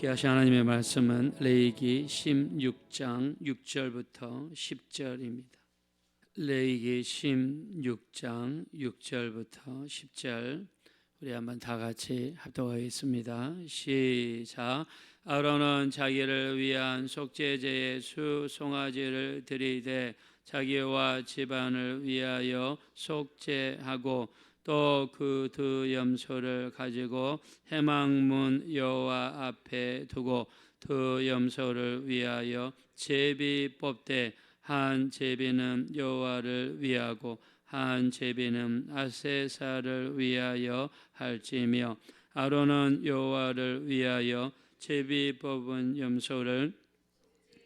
귀하신 하나님의 말씀은 레위기 16장 6절부터 10절입니다. 레위기 16장 6절부터 10절 우리 한번 다 같이 합독하겠습니다. 시작. 아론은 자기를 위한 속죄제의 수 송아지를 드리되 자기와 집안을 위하여 속죄하고 또 그 두 염소를 가지고 회막문 여호와 앞에 두고 두 염소를 위하여 제비 뽑되 한 제비는 여호와를 위하고 한 제비는 아세사를 위하여 할지며 아론은 여호와를 위하여 제비 뽑은 염소를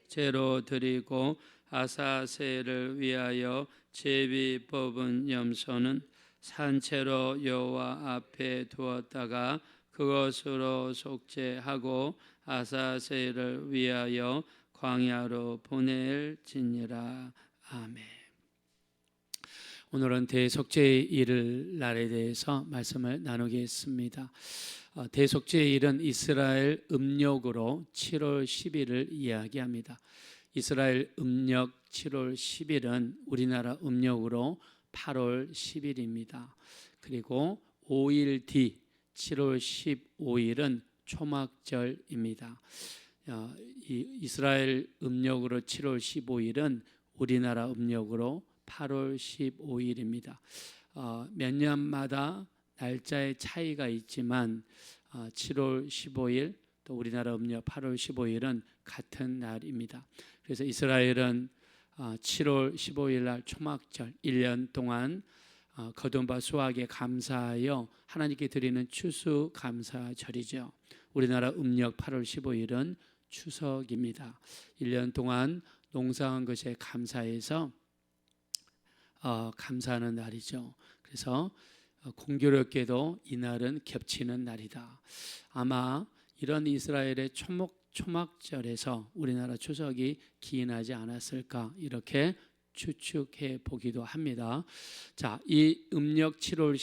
제로 드리고 아사세를 위하여 제비 뽑은 염소는 산채로 여호와 앞에 두었다가 그것으로 속죄하고 아사세를 위하여 광야로 보낼지니라. 아멘. 오늘은 대속죄일을 날에 대해서 말씀을 나누겠습니다. 대속죄일은 이스라엘 음력으로 7월 10일을 이야기합니다. 이스라엘 음력 7월 10일은 우리나라 음력으로 8월 10일입니다. 그리고 5일 뒤 7월 15일은 초막절입니다. 이스라엘 음력으로 7월 15일은 우리나라 음력으로 8월 15일입니다. 몇 년마다 날짜의 차이가 있지만 7월 15일 또 우리나라 음력 8월 15일은 같은 날입니다. 그래서 이스라엘은 7월 15일 날 초막절 1년 동안 거둔 바 수확에 감사하여 하나님께 드리는 추수감사절이죠. 우리나라 음력 8월 15일은 추석입니다. 1년 동안 농사한 것에 감사해서 감사하는 날이죠. 그래서 공교롭게도 이날은 겹치는 날이다. 아마 이런 이스라엘의 초막절에서 우리나라 추석이 기인하지 않았을까 이렇게 추측해 보기도 합니다. 자, 이 음력 7월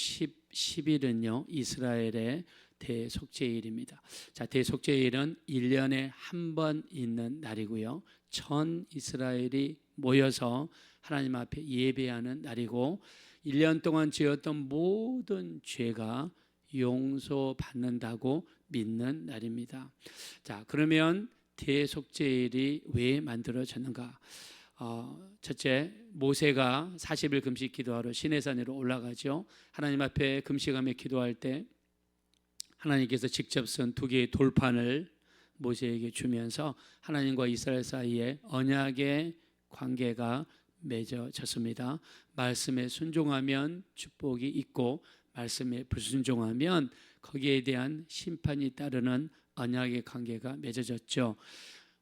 10일은요 이스라엘의 대속죄일입니다. 자, 대속죄일은 1년에 한 번 있는 날이고요. 전 이스라엘이 모여서 하나님 앞에 예배하는 날이고 1년 동안 지었던 모든 죄가 용서받는다고 믿는 날입니다. 자, 그러면 대속죄일이 왜 만들어졌는가? 첫째, 모세가 40일 금식 기도하러 시내산 위로 올라가죠. 하나님 앞에 금식하며 기도할 때 하나님께서 직접 쓴 두 개의 돌판을 모세에게 주면서 하나님과 이스라엘 사이에 언약의 관계가 맺어졌습니다. 말씀에 순종하면 축복이 있고 말씀에 불순종하면 거기에 대한 심판이 따르는 언약의 관계가 맺어졌죠.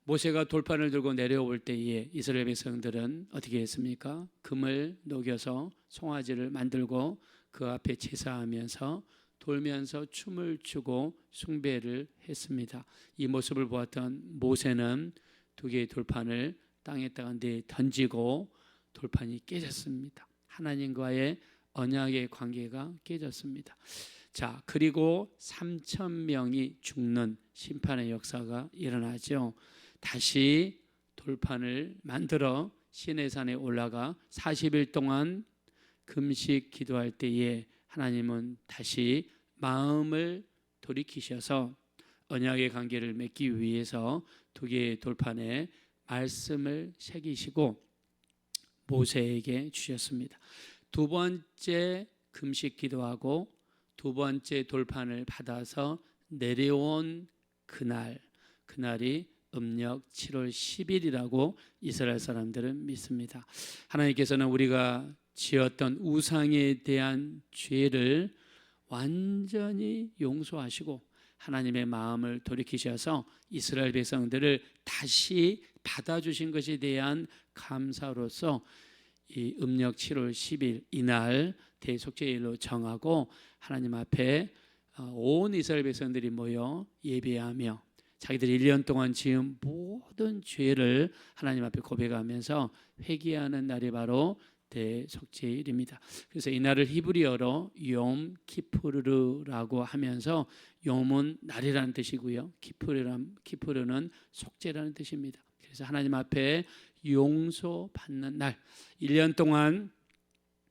모세가 돌판을 들고 내려올 때에 이스라엘 백성들은 어떻게 했습니까? 금을 녹여서 송아지를 만들고 그 앞에 제사하면서 돌면서 춤을 추고 숭배를 했습니다. 이 모습을 보았던 모세는 두 개의 돌판을 땅에다가 던지고 돌판이 깨졌습니다. 하나님과의 언약의 관계가 깨졌습니다. 자, 그리고 3,000명이 죽는 심판의 역사가 일어나죠. 다시 돌판을 만들어 시내산에 올라가 40일 동안 금식 기도할 때에 하나님은 다시 마음을 돌이키셔서 언약의 관계를 맺기 위해서 두 개의 돌판에 말씀을 새기시고 모세에게 주셨습니다. 두 번째 금식 기도하고 두 번째 돌판을 받아서 내려온 그날이 음력 7월 10일이라고 이스라엘 사람들은 믿습니다. 하나님께서는 우리가 지었던 우상에 대한 죄를 완전히 용서하시고 하나님의 마음을 돌이키셔서 이스라엘 백성들을 다시 받아주신 것에 대한 감사로서 이 음력 7월 10일 이날 대속죄일로 정하고 하나님 앞에 온 이스라엘 백성들이 모여 예배하며 자기들이 1년 동안 지은 모든 죄를 하나님 앞에 고백하면서 회개하는 날이 바로 대속죄일입니다. 그래서 이날을 히브리어로 욤 키푸르라고 하면서 욤은 날이라는 뜻이고요. 키푸르는 속죄라는 뜻입니다. 그래서 하나님 앞에 용서받는 날, 1년 동안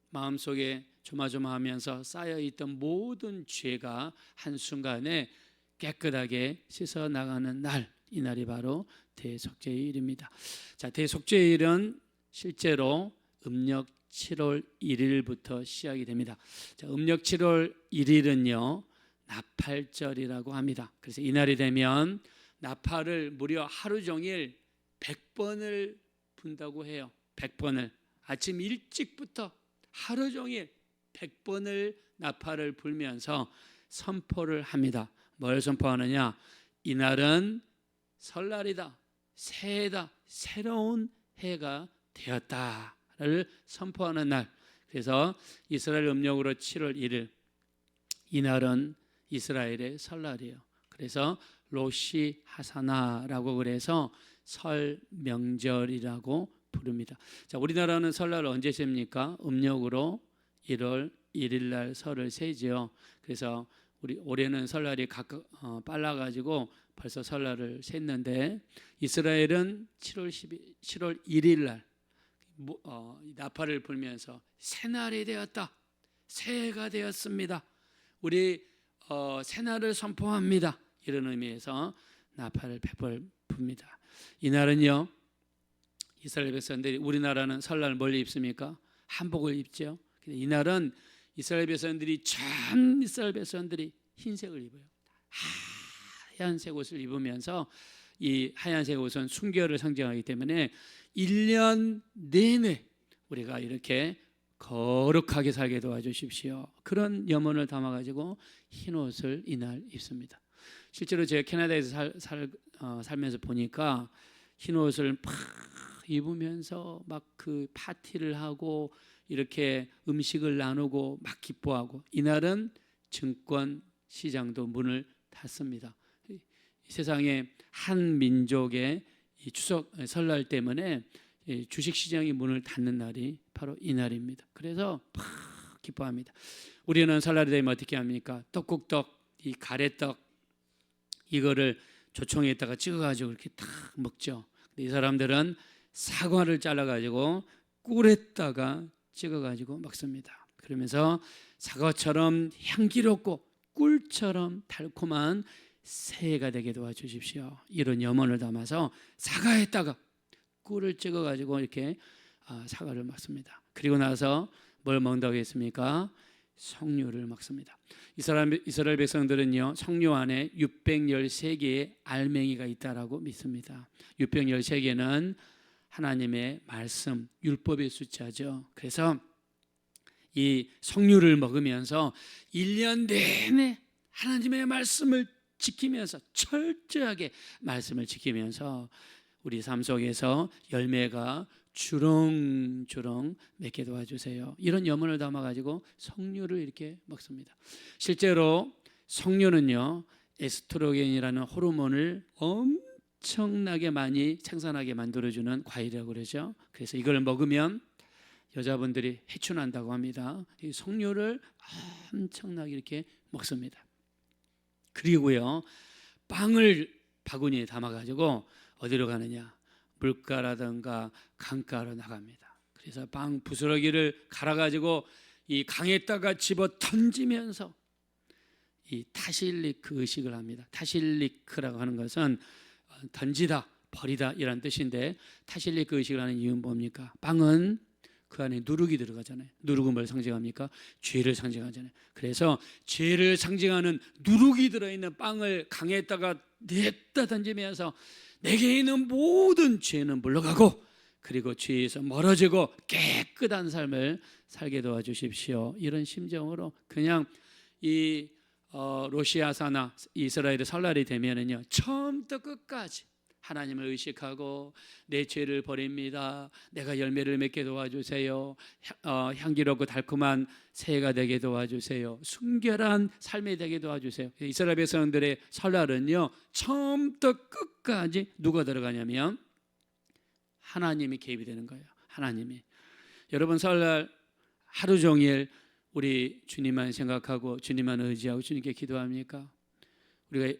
마음속에 조마조마하면서 쌓여있던 모든 죄가 한순간에 깨끗하게 씻어나가는 날, 이 날이 바로 대속죄일입니다. 자, 대속죄일은 실제로 음력 7월 1일부터 시작이 됩니다. 자, 음력 7월 1일은요 나팔절이라고 합니다. 그래서 이 날이 되면 나팔을 무려 하루 종일 100번을 분다고 해요. 100번을 아침 일찍부터 하루 종일 100번을 나팔을 불면서 선포를 합니다. 뭘 선포하느냐? 이날은 설날이다, 새해다, 새로운 해가 되었다를 선포하는 날. 그래서 이스라엘 음력으로 7월 1일, 이날은 이스라엘의 설날이에요. 그래서 로시 하사나라고 그래서 설 명절이라고 부릅니다. 자, 우리나라는 설날 언제 셉니까? 음력으로 1월 1일 날 설을 세죠. 그래서 우리 올해는 설날이 빨라가지고 벌써 설날을 샜는데, 이스라엘은 7월 1일 날 나팔을 불면서 새날이 되었다, 새해가 되었습니다, 우리 새날을 선포합니다, 이런 의미에서 나팔을 100번 붑니다. 이날은요 이스라엘 백성들이, 우리나라는 설날 뭘 입습니까? 한복을 입죠. 이날은 이스라엘 백성들이, 전 이스라엘 백성들이 흰색을 입어요. 하얀색 옷을 입으면서, 이 하얀색 옷은 순결을 상징하기 때문에 1년 내내 우리가 이렇게 거룩하게 살게 도와주십시오, 그런 염원을 담아가지고 흰 옷을 이날 입습니다. 실제로 제가 캐나다에서 살면서 보니까 흰 옷을 막 입으면서 막 그 파티를 하고 이렇게 음식을 나누고 막 기뻐하고, 이날은 증권 시장도 문을 닫습니다. 세상에 한 민족의 이 추석 설날 때문에 주식 시장이 문을 닫는 날이 바로 이 날입니다. 그래서 막 기뻐합니다. 우리는 설날이 되면 어떻게 합니까? 떡국떡, 이 가래떡, 이거를 조청에다가 찍어가지고 이렇게 딱 먹죠. 이 사람들은 사과를 잘라가지고 꿀에다가 찍어가지고 먹습니다. 그러면서 사과처럼 향기롭고 꿀처럼 달콤한 새해가 되게 도와주십시오, 이런 염원을 담아서 사과에다가 꿀을 찍어가지고 이렇게 사과를 먹습니다. 그리고 나서 뭘 먹는다고 했습니까? 석류를 먹습니다. 이스라엘 백성들은요 석류 안에 613개의 알맹이가 있다라고 믿습니다. 613개는 하나님의 말씀, 율법의 숫자죠. 그래서 이 석류를 먹으면서 1년 내내 하나님의 말씀을 지키면서, 철저하게 말씀을 지키면서 우리 삶 속에서 열매가 주렁주렁 맺게 도와주세요, 이런 염원을 담아가지고 석류를 이렇게 먹습니다. 실제로 석류는요 에스트로겐이라는 호르몬을 엄청나게 많이 생산하게 만들어주는 과일이라고 그러죠. 그래서 이걸 먹으면 여자분들이 해춘한다고 합니다. 이 석류를 엄청나게 이렇게 먹습니다. 그리고요 빵을 바구니에 담아가지고 어디로 가느냐? 물가라든가 강가로 나갑니다. 그래서 빵 부스러기를 갈아가지고 이 강에다가 집어 던지면서 이 타실리크 의식을 합니다. 타실리크라고 하는 것은 던지다, 버리다 이란 뜻인데, 타실리크 의식을 하는 이유는 뭡니까? 빵은 그 안에 누룩이 들어가잖아요. 누룩은 뭘 상징합니까? 죄를 상징하잖아요. 그래서 죄를 상징하는 누룩이 들어있는 빵을 강에다가 냈다 던지면서 내게 있는 모든 죄는 물러가고, 그리고 죄에서 멀어지고 깨끗한 삶을 살게 도와주십시오, 이런 심정으로 그냥 이 로시아사나 이스라엘의 설날이 되면은요 처음부터 끝까지 하나님을 의식하고 내 죄를 버립니다, 내가 열매를 맺게 도와주세요, 향기롭고 달콤한 새해가 되게 도와주세요, 순결한 삶이 되게 도와주세요. 이스라엘 백성들의 설날은요 처음부터 끝까지 누가 들어가냐면 하나님이 개입이 되는 거예요. 하나님이. 여러분 설날 하루 종일 우리 주님만 생각하고 주님만 의지하고 주님께 기도합니까? 우리가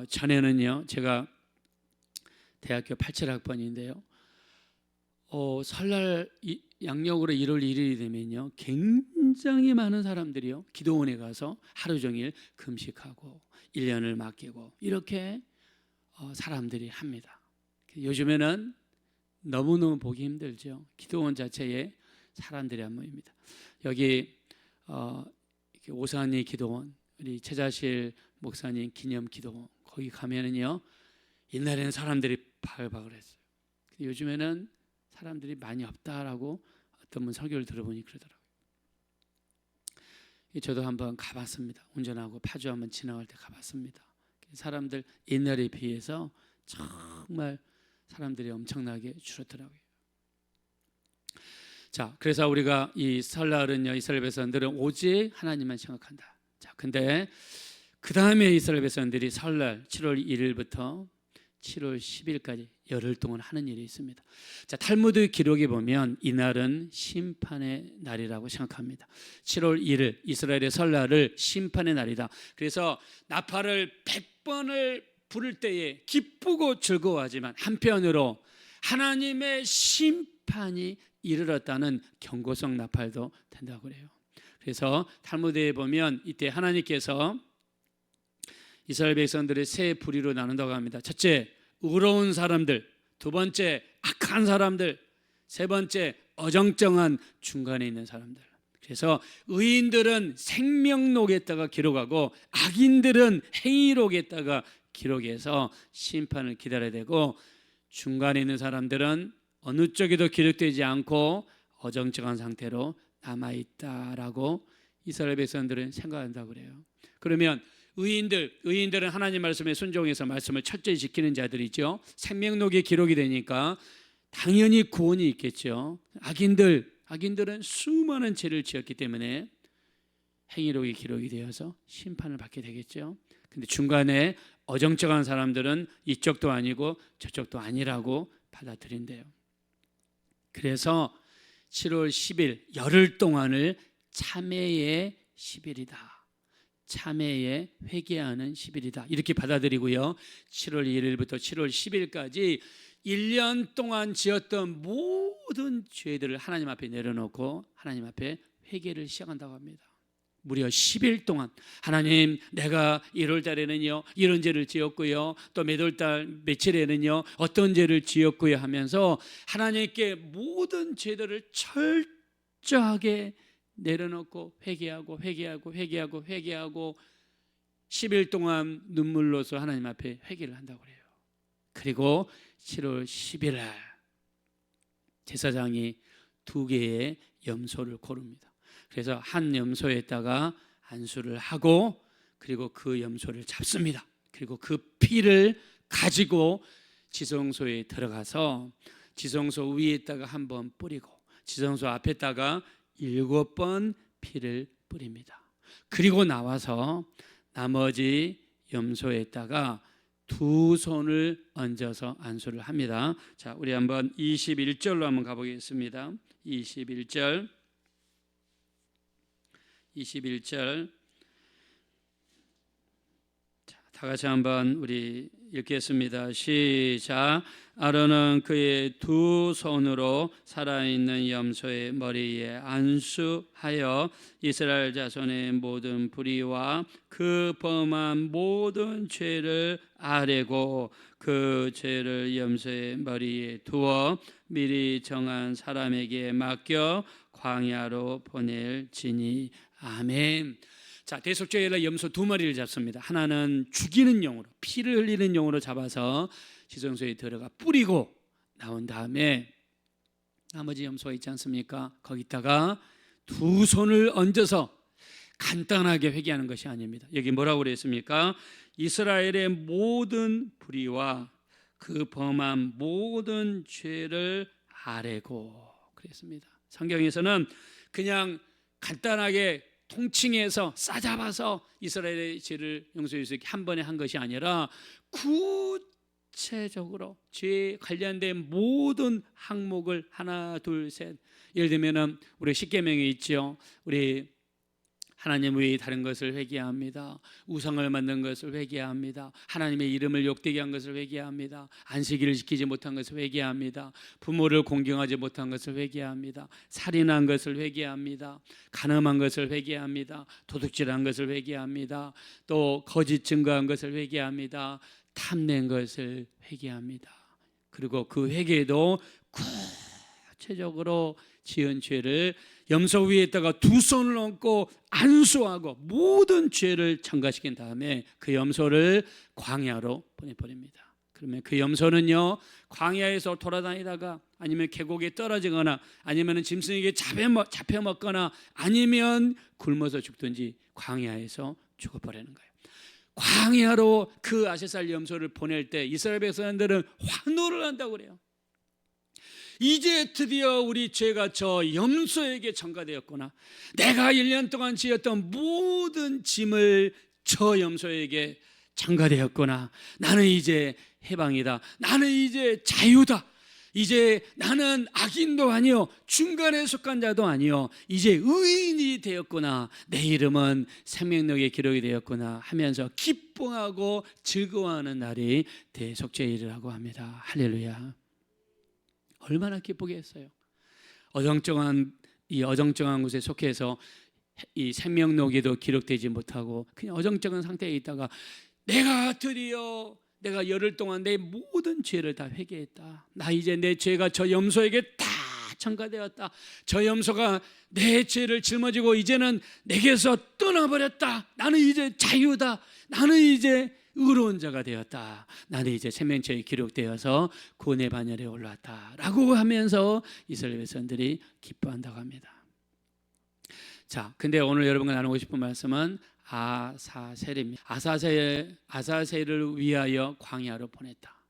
전에는요, 제가 대학교 87학번인데요, 설날 양력으로 1월 1일이 되면요, 굉장히 많은 사람들이요 기도원에 가서 하루 종일 금식하고 1년을 맡기고 이렇게 사람들이 합니다. 요즘에는 너무너무 보기 힘들죠. 기도원 자체에 사람들이 안 모입니다. 여기 오산리 기도원, 우리 최자실 목사님 기념 기도원, 거기 가면은요, 옛날에는 사람들이 바글바글했어요. 요즘에는 사람들이 많이 없다라고 어떤 분 설교를 들어보니 그러더라고요. 저도 한번 가봤습니다. 운전하고 파주 한번 지나갈 때 가봤습니다. 사람들 옛날에 비해서 정말 사람들이 엄청나게 줄었더라고요. 자, 그래서 우리가 이 설날은요, 이스라엘 백성들은 오직 하나님만 생각한다. 자, 근데 그 다음에 이스라엘 백성들이 설날 7월 1일부터 7월 10일까지 열흘 동안 하는 일이 있습니다. 자, 탈무드 기록에 보면 이날은 심판의 날이라고 생각합니다. 7월 1일 이스라엘의 설날을 심판의 날이다. 그래서 나팔을 100번을 부를 때에 기쁘고 즐거워하지만 한편으로 하나님의 심판이 이르렀다는 경고성 나팔도 된다고 그래요. 그래서 탈무드에 보면 이때 하나님께서 이스라엘 백성들의 세 부류로 나눈다고 합니다. 첫째, 의로운 사람들. 두 번째, 악한 사람들. 세 번째, 어정쩡한 중간에 있는 사람들. 그래서 의인들은 생명록에다가 기록하고 악인들은 행위록에다가 기록해서 심판을 기다려야 되고, 중간에 있는 사람들은 어느 쪽에도 기록되지 않고 어정쩡한 상태로 남아있다라고 이스라엘 백성들은 생각한다고 그래요. 그러면 의인들은 하나님 말씀에 순종해서 말씀을 철저히 지키는 자들이죠. 생명록에 기록이 되니까 당연히 구원이 있겠죠. 악인들은 수많은 죄를 지었기 때문에 행위록이 기록이 되어서 심판을 받게 되겠죠. 근데 중간에 어정쩡한 사람들은 이쪽도 아니고 저쪽도 아니라고 받아들인대요. 그래서 7월 10일 열흘 동안을 참회의 10일이다. 참회에 회개하는 10일이다. 이렇게 받아들이고요. 7월 1일부터 7월 10일까지 1년 동안 지었던 모든 죄들을 하나님 앞에 내려놓고 하나님 앞에 회개를 시작한다고 합니다. 무려 10일 동안 하나님, 내가 1월 달에는요 이런 죄를 지었고요, 또 몇 월 달 며칠에는요 어떤 죄를 지었고요 하면서 하나님께 모든 죄들을 철저하게 내려놓고 회개하고 10일 동안 눈물로서 하나님 앞에 회개를 한다고 그래요. 그리고 7월 10일 날 제사장이 2개의 염소를 고릅니다. 그래서 한 염소에다가 안수를 하고 그리고 그 염소를 잡습니다. 그리고 그 피를 가지고 지성소에 들어가서 지성소 위에다가 한번 뿌리고 지성소 앞에다가 7번 피를 뿌립니다. 그리고 나와서 나머지 염소에다가 2손을 얹어서 안수를 합니다. 자, 우리 한번 21절로 한번 가보겠습니다. 21절 자, 다 같이 한번 우리 읽겠습니다. 시작. 아론은 그의 2손으로 살아있는 염소의 머리에 안수하여 이스라엘 자손의 모든 불의와 그 범한 모든 죄를 아뢰고 그 죄를 염소의 머리에 두어 미리 정한 사람에게 맡겨 광야로 보낼지니. 아멘. 자, 대속죄일날 염소 2마리를 잡습니다. 하나는 죽이는 용으로, 피를 흘리는 용으로 잡아서 지성소에 들어가 뿌리고 나온 다음에 나머지 염소가 있지 않습니까? 거기다가 2손을 얹어서 간단하게 회개하는 것이 아닙니다. 여기 뭐라고 그랬습니까? 이스라엘의 모든 불의와 그 범한 모든 죄를 아뢰고 그랬습니다. 성경에서는 그냥 간단하게 통칭해서 싸잡아서 이스라엘의 죄를 용서해 주기 한 번에 한 것이 아니라 전체적으로 죄에 관련된 모든 항목을 하나 둘 셋, 예를 들면은 우리 십계명에 있죠. 우리 하나님 외에 다른 것을 회개합니다. 우상을 만든 것을 회개합니다. 하나님의 이름을 욕되게 한 것을 회개합니다. 안식일을 지키지 못한 것을 회개합니다. 부모를 공경하지 못한 것을 회개합니다. 살인한 것을 회개합니다. 간음한 것을 회개합니다. 도둑질한 것을 회개합니다. 또 거짓 증거한 것을 회개합니다. 탐낸 것을 회개합니다. 그리고 그 회개도 구체적으로 지은 죄를 염소 위에다가 두 손을 얹고 안수하고 모든 죄를 첨가시킨 다음에 그 염소를 광야로 보내버립니다. 그러면 그 염소는요, 광야에서 돌아다니다가 아니면 계곡에 떨어지거나 아니면 짐승에게 잡혀 먹거나 아니면 굶어서 죽든지 광야에서 죽어버리는 거예요. 광야로 그 아세살 염소를 보낼 때 이스라엘 백성들은 환호를 한다고 그래요. 이제 드디어 우리 죄가 저 염소에게 전가되었구나. 내가 1년 동안 지었던 모든 짐을 저 염소에게 전가되었구나. 나는 이제 해방이다. 나는 이제 자유다. 이제 나는 악인도 아니요, 중간에 속한 자도 아니요, 이제 의인이 되었구나. 내 이름은 생명록에 기록이 되었구나 하면서 기뻐하고 즐거워하는 날이 대속죄일이라고 합니다. 할렐루야. 얼마나 기쁘겠어요. 어정쩡한 곳에 속해서 이 생명록에도 기록되지 못하고 그냥 어정쩡한 상태에 있다가 내가 드디어 내가 열흘 동안 내 모든 죄를 다 회개했다. 나 이제 내 죄가 저 염소에게 다 전가되었다. 저 염소가 내 죄를 짊어지고 이제는 내게서 떠나버렸다. 나는 이제 자유다. 나는 이제 의로운 자가 되었다. 나는 이제 생명책에 기록되어서 구원의 반열에 올랐다 라고 하면서 이스라엘 백성들이 기뻐한다고 합니다. 자, 근데 오늘 여러분과 나누고 싶은 말씀은 아사셀입니다. 아사셀을 위하여 광야로 보냈다.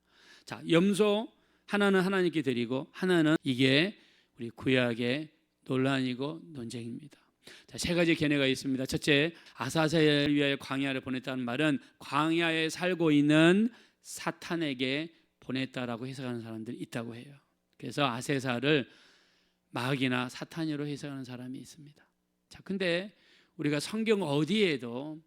자, 염소 하나는 하나님께 드리고 하나는 이게 우리 구약의 논란이고 논쟁입니다. 자, 세 가지 견해가 있습니다. 첫째, 아사셀을 위하여 광야를 보냈다는 말은 광야에 살고 있는 사탄에게 보냈다라고 해석하는 사람들이 있다고 해요. 그래서 아세사를 마귀나 사탄으로 해석하는 사람이 있습니다. 자, 근데 우리가 성경 어디에도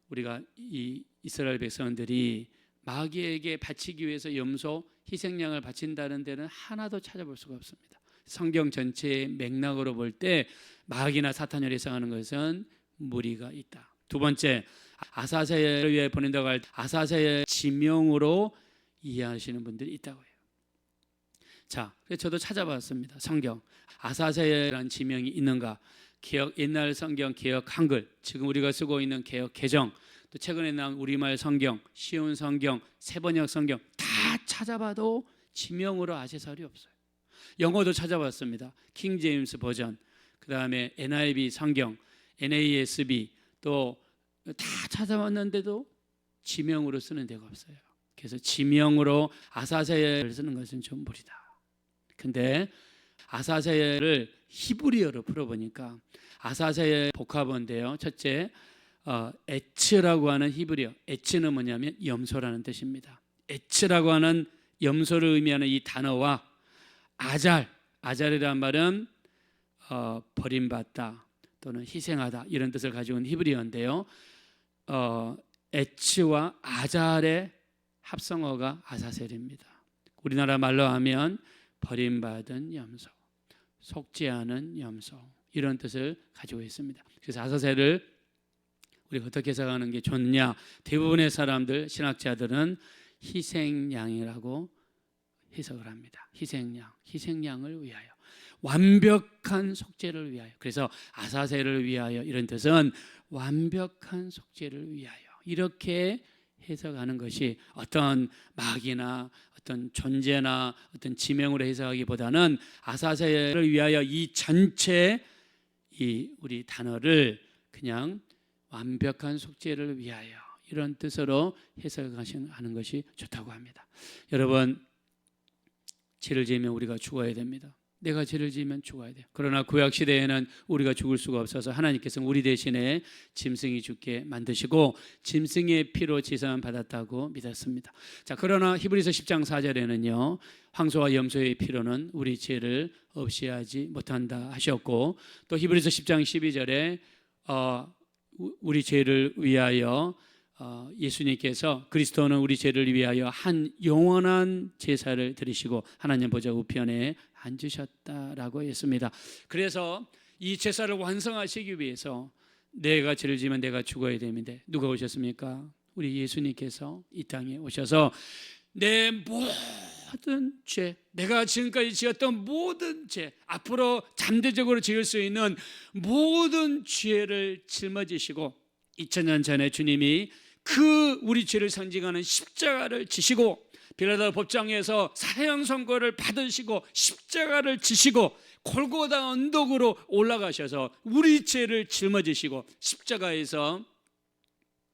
우리가 이 이스라엘 백성들이 마귀에게 바치기 위해서 염소 희생양을 바친다는 데는 하나도 찾아볼 수가 없습니다. 성경 전체의 맥락으로 볼 때 마귀나 사탄을 해석하는 것은 무리가 있다. 두 번째, 아사셀을 위해 보낸다고 할 때 아사셀의 지명으로 이해하시는 분들이 있다고 해요. 자, 그래서 저도 찾아봤습니다. 성경 아사셀이라는 지명이 있는가? 옛날 성경 개역 한글, 지금 우리가 쓰고 있는 개역 개정, 또 최근에 나온 우리말 성경, 쉬운 성경, 새번역 성경 다 찾아봐도 지명으로 아세살이 없어요. 영어도 찾아봤습니다. 킹 제임스 버전, 그 다음에 NIV 성경, NASB 또 다 찾아봤는데도 지명으로 쓰는 데가 없어요. 그래서 지명으로 아사셀을 쓰는 것은 좀 무리다. 근데 아사셀을 히브리어로 풀어보니까 아사셀 복합어인데요. 첫째, 에츠라고 하는 히브리어. 에츠는 뭐냐면 염소라는 뜻입니다. 에츠라고 하는 염소를 의미하는 이 단어와 아잘이라는 말은 버림받다 또는 희생하다 이런 뜻을 가지고 있는 히브리어인데요. 에츠와 아잘의 합성어가 아사셀입니다. 우리나라 말로 하면 버림받은 염소, 속지 않은 염소 이런 뜻을 가지고 있습니다. 그래서 아사셀을 우리가 어떻게 해석하는 게 좋냐? 대부분의 사람들, 신학자들은 희생양이라고 해석을 합니다. 희생양을 위하여, 완벽한 속죄를 위하여. 그래서 아사셀을 위하여 이런 뜻은 완벽한 속죄를 위하여 이렇게 해석하는 것이 어떤 마귀나 어떤 존재나 어떤 지명으로 해석하기보다는 아사셀을 위하여 이 전체 이 우리 단어를 그냥 완벽한 속죄를 위하여 이런 뜻으로 해석하는 것이 좋다고 합니다. 여러분, 죄를 지으면 우리가 죽어야 됩니다. 내가 죄를 지으면 죽어야 돼요. 그러나 구약 시대에는 우리가 죽을 수가 없어서 하나님께서 우리 대신에 짐승이 죽게 만드시고 짐승의 피로 제사만 받았다고 믿었습니다. 자, 그러나 히브리서 10장 4절에는요, 황소와 염소의 피로는 우리 죄를 없이 하지 못한다 하셨고, 또 히브리서 10장 12절에 우리 죄를 위하여 예수님께서 그리스도는 우리 죄를 위하여 한 영원한 제사를 드리시고 하나님 보좌 우편에 앉으셨다라고 했습니다. 그래서 이 제사를 완성하시기 위해서 내가 죄를 지으면 내가 죽어야 되는데 누가 오셨습니까? 우리 예수님께서 이 땅에 오셔서 내 모든 죄, 내가 지금까지 지었던 모든 죄, 앞으로 잠재적으로 지을 수 있는 모든 죄를 짊어지시고 2000년 전에 주님이 그 우리 죄를 상징하는 십자가를 지시고 빌라도 법정에서 사형 선고를 받으시고 십자가를 지시고 골고다 언덕으로 올라가셔서 우리 죄를 짊어지시고 십자가에서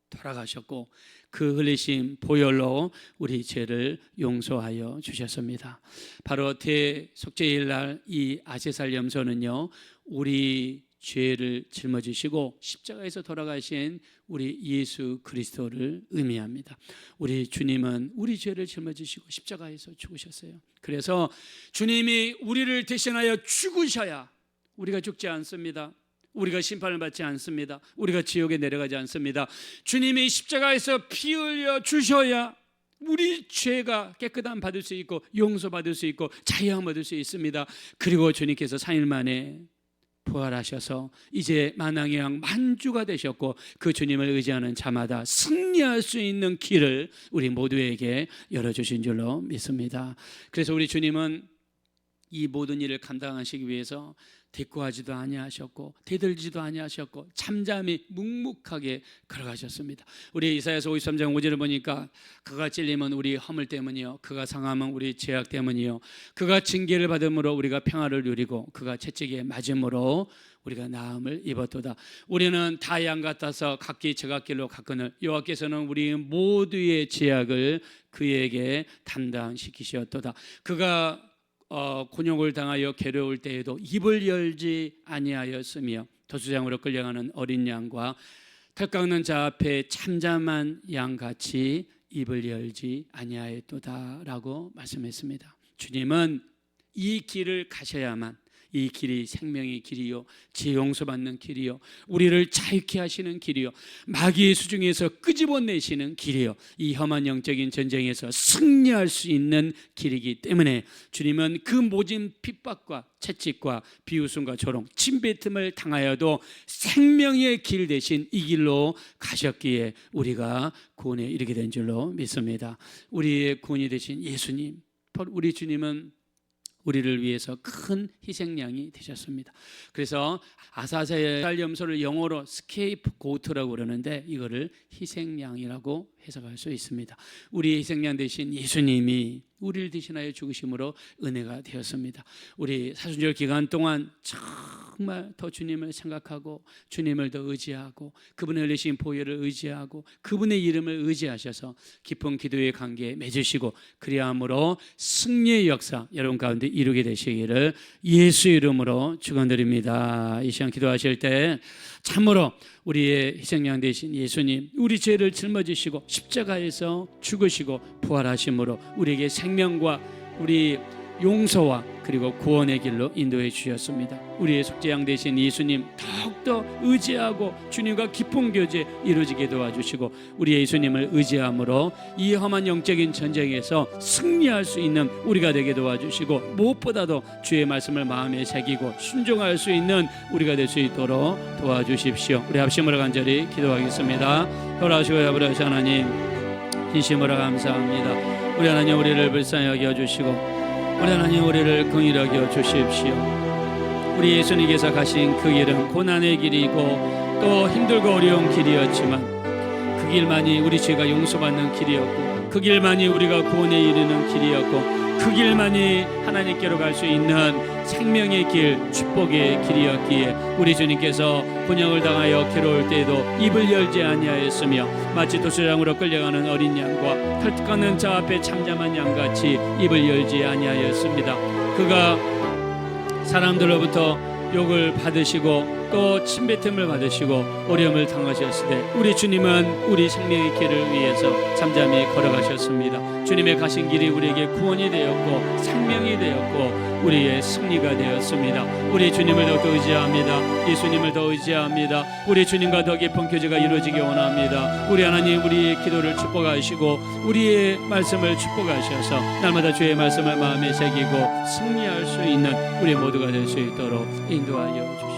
돌아가셨고 그 흘리신 보혈로 우리 죄를 용서하여 주셨습니다. 바로 대속죄일 날 이 아세살 염소는요, 우리 죄를 짊어지시고 십자가에서 돌아가신 우리 예수 그리스도를 의미합니다. 우리 주님은 우리 죄를 짊어지시고 십자가에서 죽으셨어요. 그래서 주님이 우리를 대신하여 죽으셔야 우리가 죽지 않습니다. 우리가 심판을 받지 않습니다. 우리가 지옥에 내려가지 않습니다. 주님이 십자가에서 피 흘려 주셔야 우리 죄가 깨끗함 받을 수 있고 용서받을 수 있고 자유함 받을 수 있습니다. 그리고 주님께서 3일 만에 부활하셔서 이제 만왕의 왕 만주가 되셨고 그 주님을 의지하는 자마다 승리할 수 있는 길을 우리 모두에게 열어주신 줄로 믿습니다. 그래서 우리 주님은 이 모든 일을 감당하시기 위해서 대꾸하지도 아니하셨고 대들지도 아니하셨고 잠잠히 묵묵하게 걸어가셨습니다. 우리 이사야서 53장 5절을 보니까 그가 찔림은 우리 허물 때문이요 그가 상함은 우리 죄악 때문이요 그가 징계를 받음으로 우리가 평화를 누리고 그가 채찍에 맞음으로 우리가 나음을 입었도다. 우리는 다 양 같아서 각기 제각길로 갔거늘 여호와께서는 우리 모두의 죄악을 그에게 담당시키셨도다. 그가 곤욕을 당하여 괴로울 때에도 입을 열지 아니하였으며 도수장으로 끌려가는 어린 양과 털 깎는 자 앞에 참잠한 양같이 입을 열지 아니하였도다라고 말씀했습니다. 주님은 이 길을 가셔야만 이 길이 생명의 길이요 죄 용서받는 길이요 우리를 자유케 하시는 길이요 마귀의 수중에서 끄집어내시는 길이요 이 험한 영적인 전쟁에서 승리할 수 있는 길이기 때문에 주님은 그 모진 핍박과 채찍과 비웃음과 조롱 침뱉음을 당하여도 생명의 길 대신 이 길로 가셨기에 우리가 구원에 이르게 된 줄로 믿습니다. 우리의 구원이 되신 예수님, 우리 주님은 우리를 위해서 큰 희생양이 되셨습니다. 그래서 아사살 염소를 영어로 스케이프 고트라고 그러는데 이거를 희생양이라고 해석할 수 있습니다. 우리의 희생양 되신 예수님이 우리를 대신하여 죽으심으로 은혜가 되었습니다. 우리 사순절 기간 동안 정말 더 주님을 생각하고 주님을 더 의지하고 그분의 흘리신 보혈을 의지하고 그분의 이름을 의지하셔서 깊은 기도의 관계에 맺으시고 그리함으로 승리의 역사 여러분 가운데 이루게 되시기를 예수 이름으로 축원드립니다. 이 시간 기도하실 때 참으로 우리의 희생양 되신 예수님 우리 죄를 짊어지시고 십자가에서 죽으시고 부활하심으로 우리에게 생명과 우리 용서와 그리고 구원의 길로 인도해 주셨습니다. 우리의 속죄양 되신 예수님 더욱더 의지하고 주님과 깊은 교제 이루어지게 도와주시고 우리 예수님을 의지함으로 이 험한 영적인 전쟁에서 승리할 수 있는 우리가 되게 도와주시고 무엇보다도 주의 말씀을 마음에 새기고 순종할 수 있는 우리가 될 수 있도록 도와주십시오. 우리 합심으로 간절히 기도하겠습니다. 돌아오시고 아버지 하나님 진심으로 감사합니다. 우리 하나님 우리를 불쌍히 여겨주시고 우리 하나님 우리를 긍휼히 여겨 주십시오. 우리 예수님께서 가신 그 길은 고난의 길이고 또 힘들고 어려운 길이었지만 그 길만이 우리 죄가 용서받는 길이었고 그 길만이 우리가 구원에 이르는 길이었고 그 길만이 하나님께로 갈 수 있는 생명의 길, 축복의 길이었기에 우리 주님께서 곤욕을 당하여 괴로울 때에도 입을 열지 아니하였으며 마치 도수장으로 끌려가는 어린 양과 털 깎는 자 앞에 참잠한 양같이 입을 열지 아니하였습니다. 그가 사람들로부터 욕을 받으시고 또 침뱉음을 받으시고 어려움을 당하셨을 때 우리 주님은 우리 생명의 길을 위해서 잠잠히 걸어가셨습니다. 주님의 가신 길이 우리에게 구원이 되었고 생명이 되었고 우리의 승리가 되었습니다. 우리 주님을 더욱더 의지합니다. 예수님을 더 의지합니다. 우리 주님과 더 깊은 교제가 이루어지기 원합니다. 우리 하나님 우리의 기도를 축복하시고 우리의 말씀을 축복하셔서 날마다 주의 말씀을 마음에 새기고 승리할 수 있는 우리 모두가 될 수 있도록 인도하여 주시옵소서.